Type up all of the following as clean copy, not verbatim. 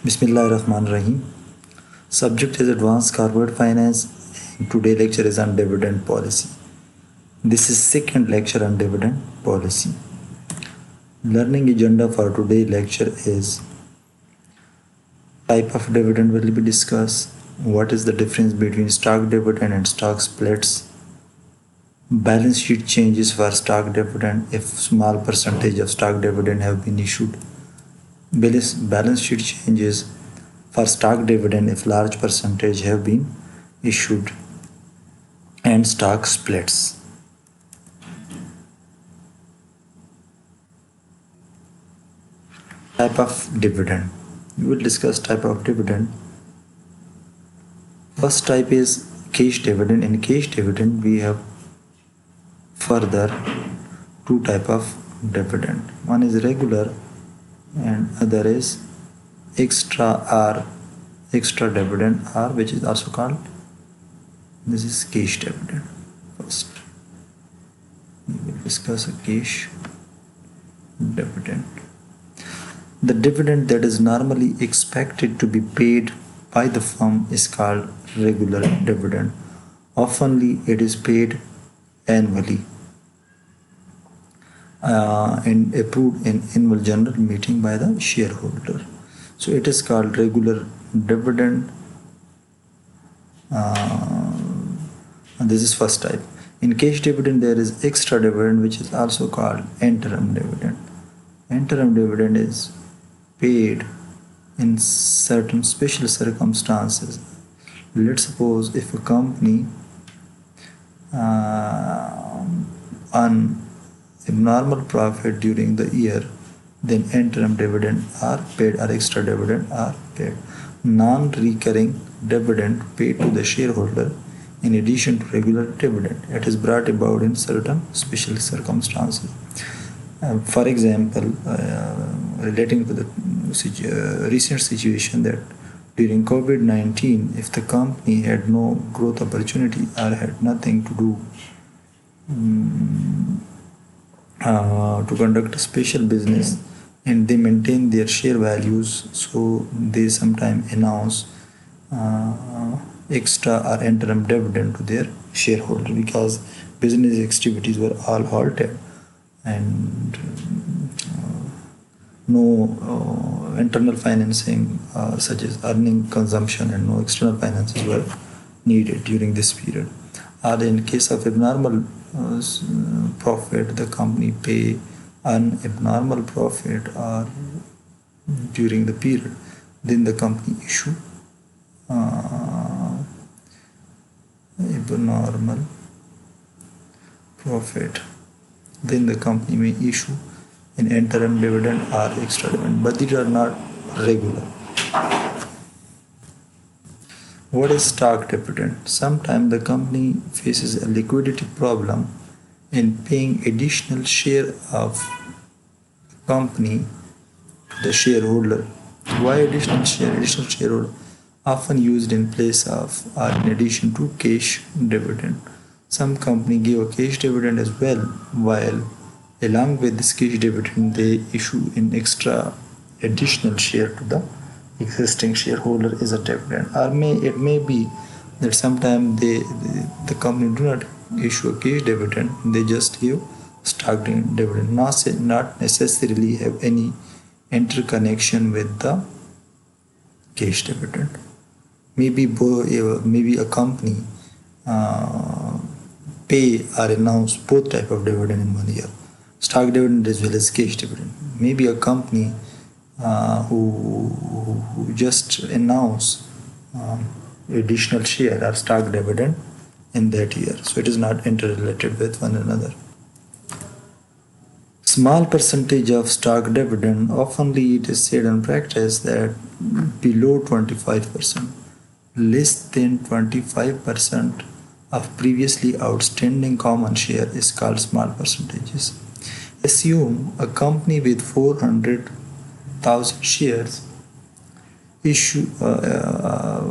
Bismillahirrahmanirrahim. Subject is Advanced Corporate Finance. Today lecture is on dividend policy. This is second lecture on dividend policy. Learning agenda for today lecture is type of dividend will be discussed. What is the difference between stock dividend and stock splits? Balance sheet changes for stock dividend if small percentage of stock dividend have been issued. Balance sheet changes for stock dividend if large percentage have been issued, and stock splits. Type of dividend. We will discuss type of dividend. First type is cash dividend. In cash dividend we have further two type of dividend. One is regular and other is extra dividend, or which is also called, this is cash dividend. First we will discuss a cash dividend. The dividend that is normally expected to be paid by the firm is called regular dividend. Oftenly it is paid annually and approved in annual general meeting by the shareholder. So it is called regular dividend. And this is first type. In cash dividend there is extra dividend, which is also called interim dividend. Interim dividend is paid in certain special circumstances. Let's suppose if a company earn abnormal profit during the year, then interim dividend are paid or extra dividend are paid. Non-recurring dividend paid to the shareholder in addition to regular dividend. It is brought about in certain special circumstances. For example, relating to the recent situation that during COVID-19, if the company had no growth opportunity or had nothing to do to conduct a special business, and they maintain their share values, so they sometimes announce extra or interim dividend to their shareholder because business activities were all halted and no internal financing such as earning, consumption, and no external finances were needed during this period. Or in case of abnormal profit, the company pay an abnormal profit or during the period, then the company issue abnormal profit, then the company may issue an interim dividend or extra dividend, but these are not regular. What is stock dividend? Sometimes the company faces a liquidity problem in paying additional share of company to the shareholder. Why additional share? Additional shareholder often used in place of or in addition to cash dividend. Some company give a cash dividend as well, while along with this cash dividend they issue an extra additional share to the existing shareholder as a dividend. Or it may be that sometimes the company do not issue a cash dividend, they just give stock dividend, not necessarily have any interconnection with the cash dividend. Maybe a company pay or announce both type of dividend in 1 year, stock dividend as well as cash dividend. Maybe a company who just announce additional share or stock dividend in that year, so it is not interrelated with one another. Small percentage of stock dividend, oftenly it is said in practice that below 25%, less than 25% of previously outstanding common share is called small percentages. Assume a company with 400,000 shares issue a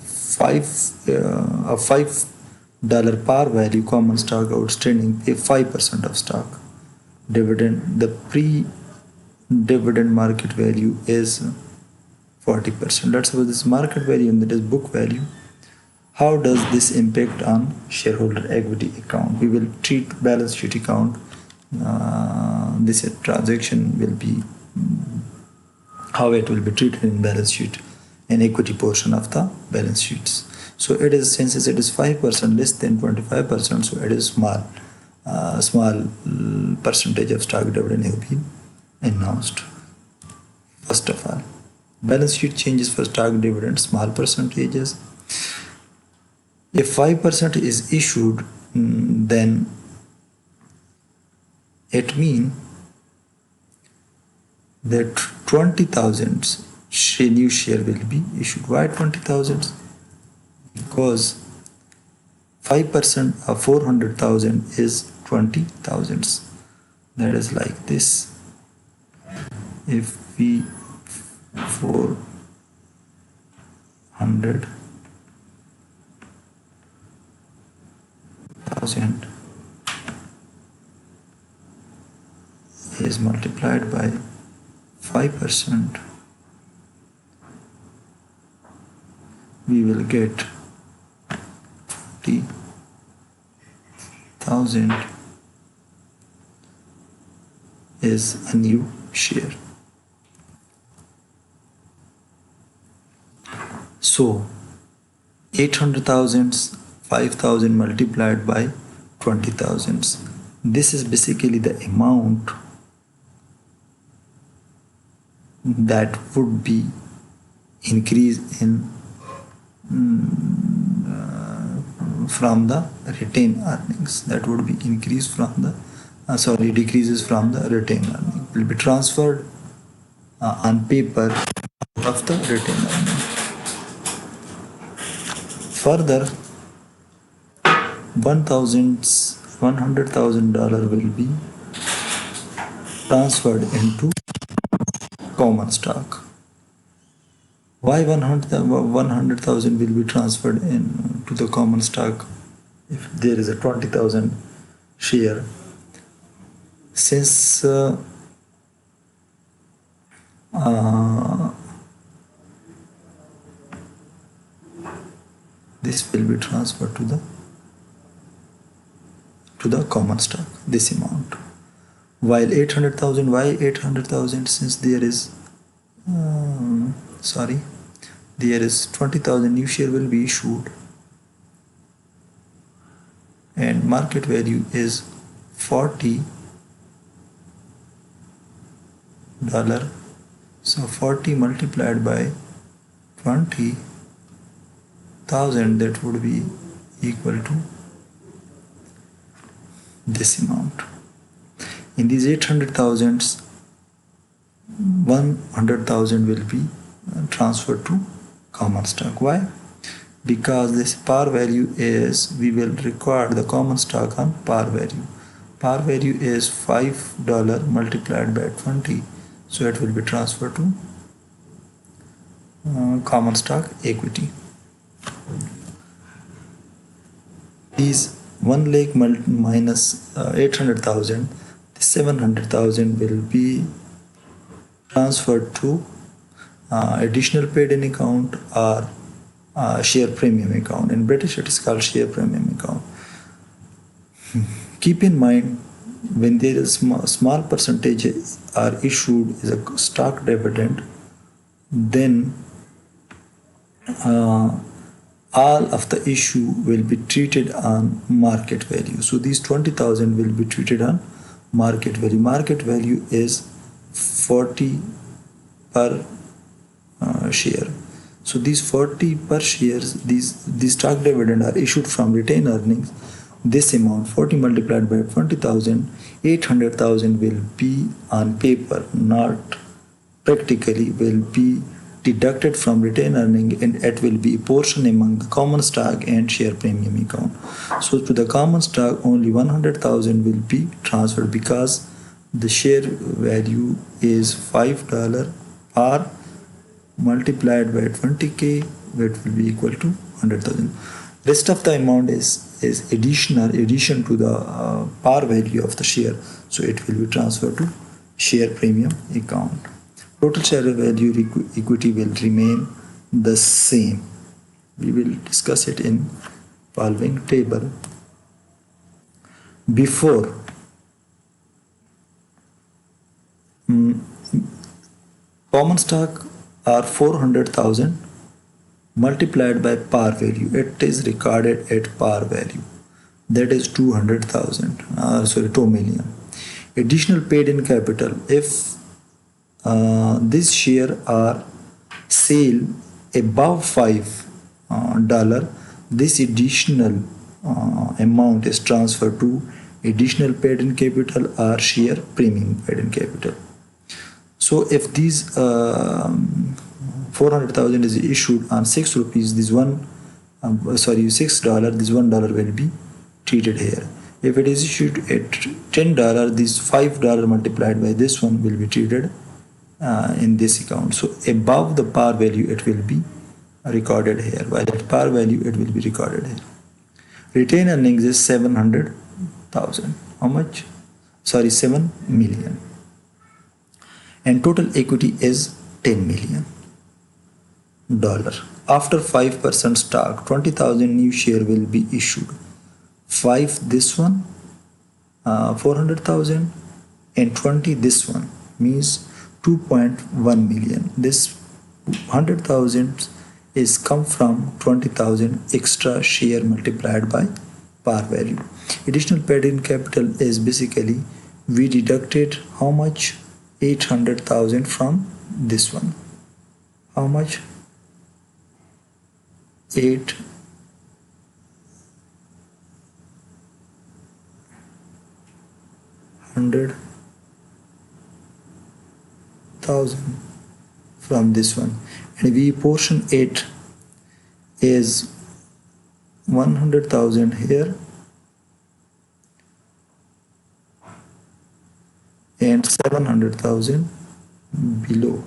$5 par value common stock outstanding, pay 5% of stock dividend. The pre-dividend market value is 40%. Let's suppose this market value and that is book value. How does this impact on shareholder equity account? We will treat balance sheet account. This transaction will be how it will be treated in balance sheet and equity portion of the balance sheets. So it is, since it is 5% less than 25%, so it is small percentage of stock dividend have been announced. First of all, balance sheet changes for stock dividend, small percentages. If 5% is issued, then it means that 20,000 new share will be issued. Why 20,000? Because 5% of 400,000 is 20,000. That is like this. If we 400,000 is multiplied by 5%, we will get 20,000 is a new share. So 800,000, 5,000 multiplied by 20,000. This is basically the amount that would be increased in from the retained earnings. That would be increased from the decreases from the retained earning. Will be transferred on paper of the retained earning. Further, $100,000 will be transferred into common stock. Why 100,000 will be transferred into the common stock if there is a 20,000 share? Since this will be transferred to the common stock, this amount. While 800,000, why 800,000? Since there is there is 20,000 new share will be issued and market value is $40. So 40 multiplied by 20,000, that would be equal to this amount. In these 800,000s, 100,000 will be transferred to common stock. Why? Because this par value is, we will record the common stock on par value. Par value is $5 multiplied by 20, so it will be transferred to common stock equity. These 1 lakh minus 800,000, 700,000 will be transferred to additional paid-in account or share premium account. In British it is called share premium account. Keep in mind, when there is small percentages are issued as a stock dividend, then all of the issue will be treated on market value. So these 20,000 will be treated on market value. Market value is 40 per share. So these 40 per shares, these stock dividend are issued from retained earnings. This amount 40 multiplied by 20,000, 800,000 will be on paper, not practically, will be deducted from retained earning, and it will be a portion among the common stock and share premium account. So to the common stock only 100,000 will be transferred because the share value is $5 par multiplied by 20k, that will be equal to 100,000. Rest of the amount is addition to the par value of the share, so it will be transferred to share premium account. Total share value equity will remain the same. We will discuss it in following table. Before common stock are 400,000 multiplied by par value. It is recorded at par value. That is 200,000. 2 million. Additional paid in capital. If this share are sale above $5, this additional amount is transferred to additional paid in capital or share premium paid in capital. So if these 400,000 is issued on 6 rupees, this $6, this $1 will be treated here. If it is issued at $10, this $5 multiplied by this one will be treated in this account. So above the par value it will be recorded here, while at par value it will be recorded here. Retained earnings is 700,000. How much? 7 million. And total equity is $10 million. After 5% stock, 20,000 new share will be issued. 5 this one, 400,000, and 20 this one, means 2.1 million. This 100,000 is come from 20,000 extra share multiplied by par value. Additional paid in capital is basically we deducted how much? 800,000 from this one. How much? 800,000 from this one, and we portion it is 100,000 here and 700,000 below.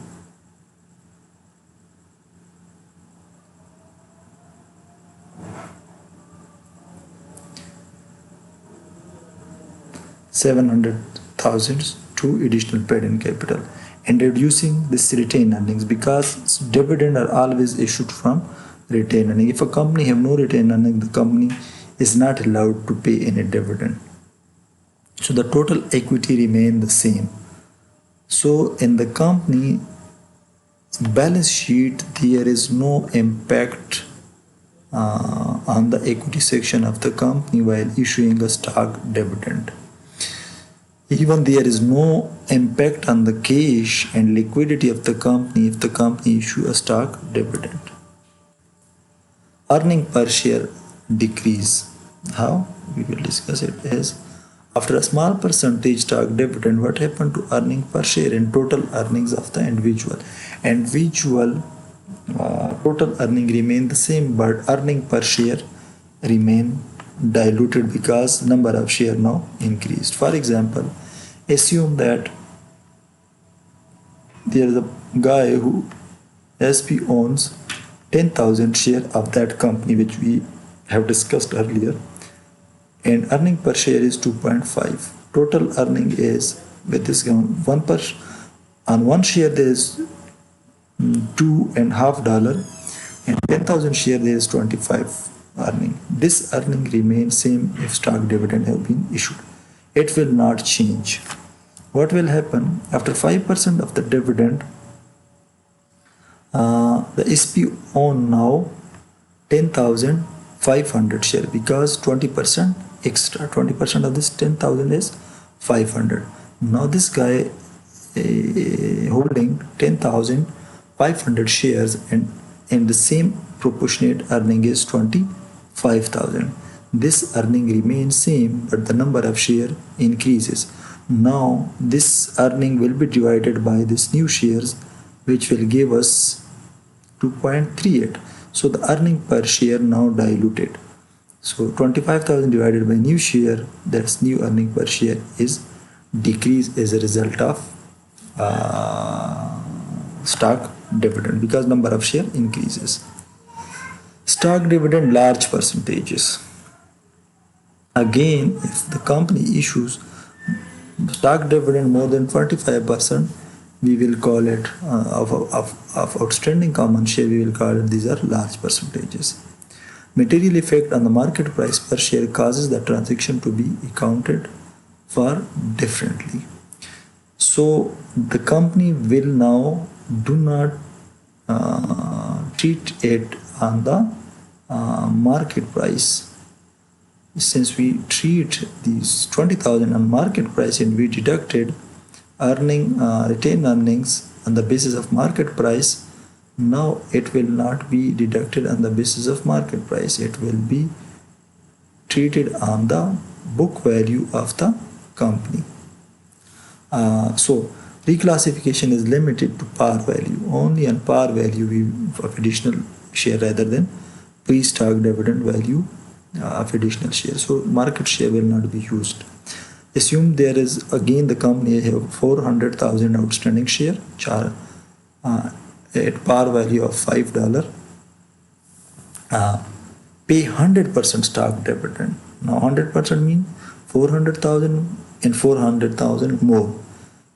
$700,000 to additional paid in capital, and reducing this retained earnings, because dividend are always issued from retained earning. If a company have no retained earning, the company is not allowed to pay any dividend. So the total equity remain the same. So in the company balance sheet there is no impact on the equity section of the company while issuing a stock dividend. Even there is no impact on the cash and liquidity of the company if the company issue a stock dividend. Earning per share decrease. How? We will discuss it as after a small percentage stock dividend, what happened to earning per share and total earnings of the individual? Total earning remain the same, but earning per share remain diluted because number of share now increased. For example, assume that there is a guy who SP owns 10,000 share of that company which we have discussed earlier, and earning per share is 2.5. Total earning is with this on one share there is $2.50, and 10,000 share there is 25 earning. This earning remains same if stock dividend have been issued. It will not change. What will happen after 5% of the dividend? The SP own now 10,500 share because 20% extra. 20% of this 10,000 is 500. Now this guy holding 10,500 shares and the same proportionate earning is 25,000. This earning remains same, but the number of share increases. Now this earning will be divided by this new shares, which will give us 2.38. So the earning per share now diluted. So 25,000 divided by new share, that's new earning per share is decreased as a result of stock dividend because number of share increases. Stock dividend large percentages. Again, if the company issues stock dividend more than 25%, we will call it of outstanding common share, we will call it these are large percentages. Material effect on the market price per share causes the transaction to be accounted for differently. So the company will now do not treat it on the market price. Since we treat these 20,000 on market price and we deducted retained earnings on the basis of market price, now it will not be deducted on the basis of market price. It will be treated on the book value of the company. So reclassification is limited to par value. Only on par value of additional share rather than pre-stock dividend value of additional share. So market share will not be used. Assume there is again the company have 400,000 outstanding share at par value of $5. Pay 100% stock dividend. Now 100% means 400,000 and 400,000 more.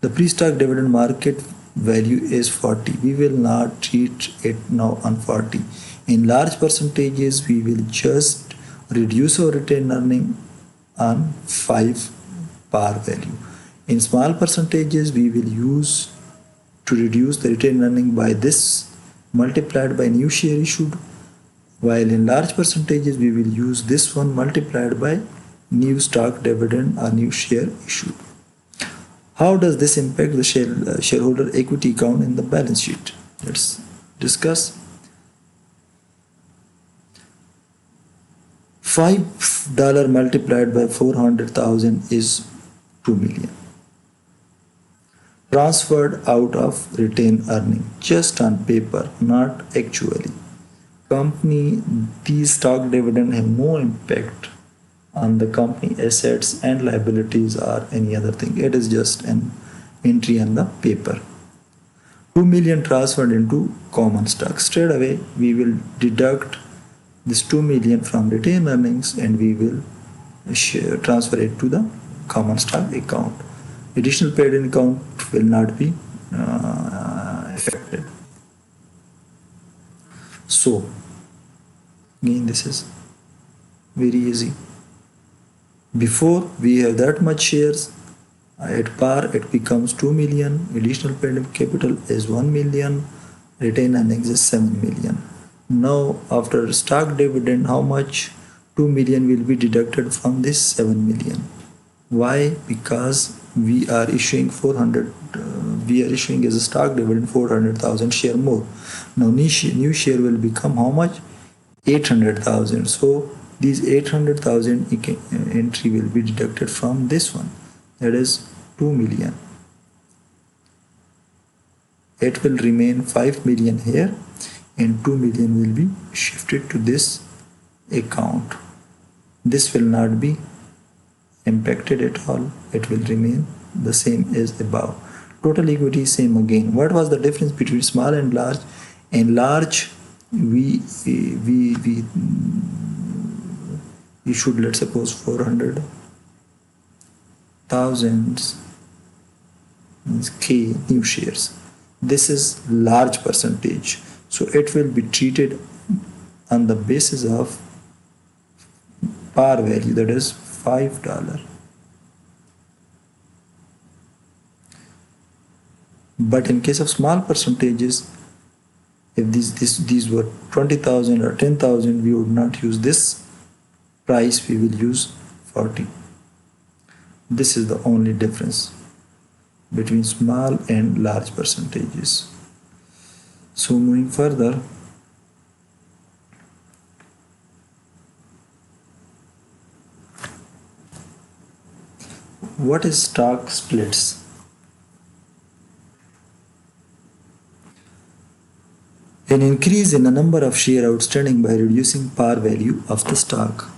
The pre-stock dividend market value is 40. We will not treat it now on 40. In large percentages, we will just reduce our retained earning on 5 par value. In small percentages, we will use to reduce the retained earning by this multiplied by new share issued, while in large percentages, we will use this one multiplied by new stock dividend or new share issued. How does this impact the shareholder equity account in the balance sheet? Let's discuss. $5 multiplied by 400,000 is 2 million. Transferred out of retained earning, just on paper, not actually. Company, these stock dividend have no impact on the company assets and liabilities or any other thing. It is just an entry on the paper. 2 million transferred into common stock. Straight away, we will deduct this 2 million from retained earnings and we will transfer it to the common stock account. Additional paid in account will not be affected. So, again, this is very easy. Before we have that much shares, at par it becomes 2 million, additional paid capital is 1 million, retained earnings is 7 million. Now after stock dividend, how much? 2 million will be deducted from this 7 million. Why? Because we are issuing as a stock dividend 400,000 share more. Now new share will become how much? 800,000. So these 800,000 entry will be deducted from this one, that is 2 million. It will remain 5 million here and 2 million will be shifted to this account. This will not be impacted at all. It will remain the same as above. Total equity is same again. What was the difference between small and large? In large, we issued, let's suppose, 400,000 means K new shares. This is large percentage, so it will be treated on the basis of par value, that is $5. But in case of small percentages, if these were 20,000 or 10,000, we would not use this price, we will use 40. This is the only difference between small and large percentages. So moving further, what is stock splits? An increase in the number of shares outstanding by reducing par value of the stock.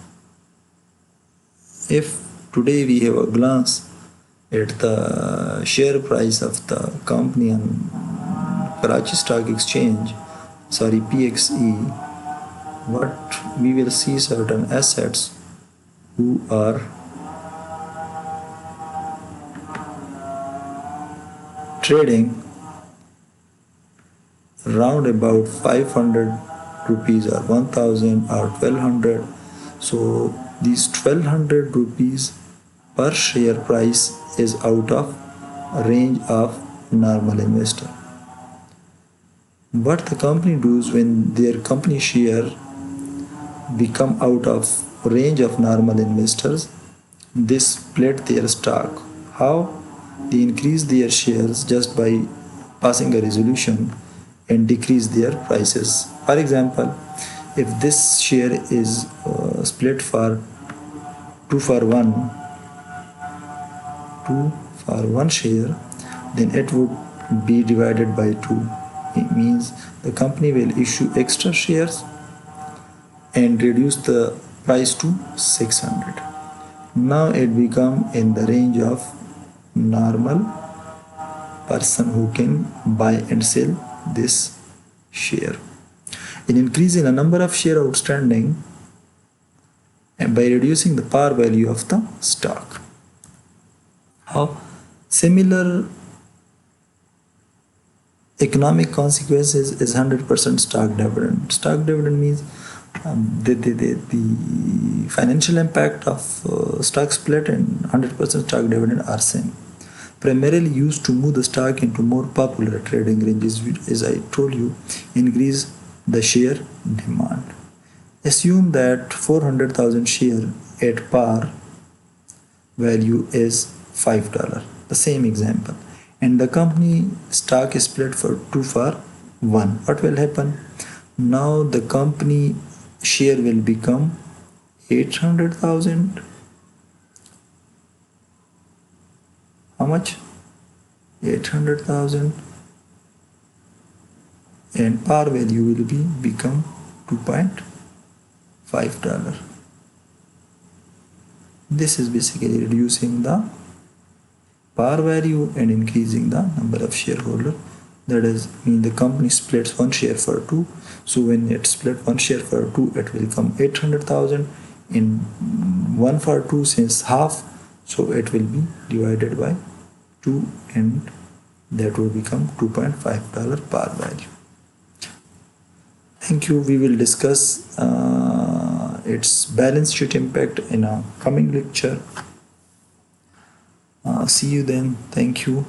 If today we have a glance at the share price of the company on Karachi Stock Exchange, PXE, what we will see certain assets who are trading round about 500 rupees or 1000 or 1200. So these 1200 rupees per share price is out of range of normal investor. What the company does when their company share become out of range of normal investors, they split their stock. How? They increase their shares just by passing a resolution and decrease their prices. For example, if this share is split for 2 for 1, 2 for 1 share, then it would be divided by 2. It means the company will issue extra shares and reduce the price to 600. Now it become in the range of normal person who can buy and sell this share. In increasing the number of share outstanding and by reducing the par value of the stock. How? Similar economic consequences is 100% stock dividend. Stock dividend means the financial impact of stock split and 100% stock dividend are same. Primarily used to move the stock into more popular trading ranges, as I told you, increase the share demand. Assume that 400,000 share at par value is $5. The same example. And the company stock is split for 2 for 1. What will happen? Now the company share will become 800,000. How much? 800,000. And par value will become $2.5. This is basically reducing the par value and increasing the number of shareholders. That is mean the company splits one share for 2. So when it split one share for 2, it will become 800,000 in 1 for 2 since half. So it will be divided by 2 and that will become $2.5 par value. Thank you. We will discuss its balance sheet impact in a coming lecture. See you then. Thank you.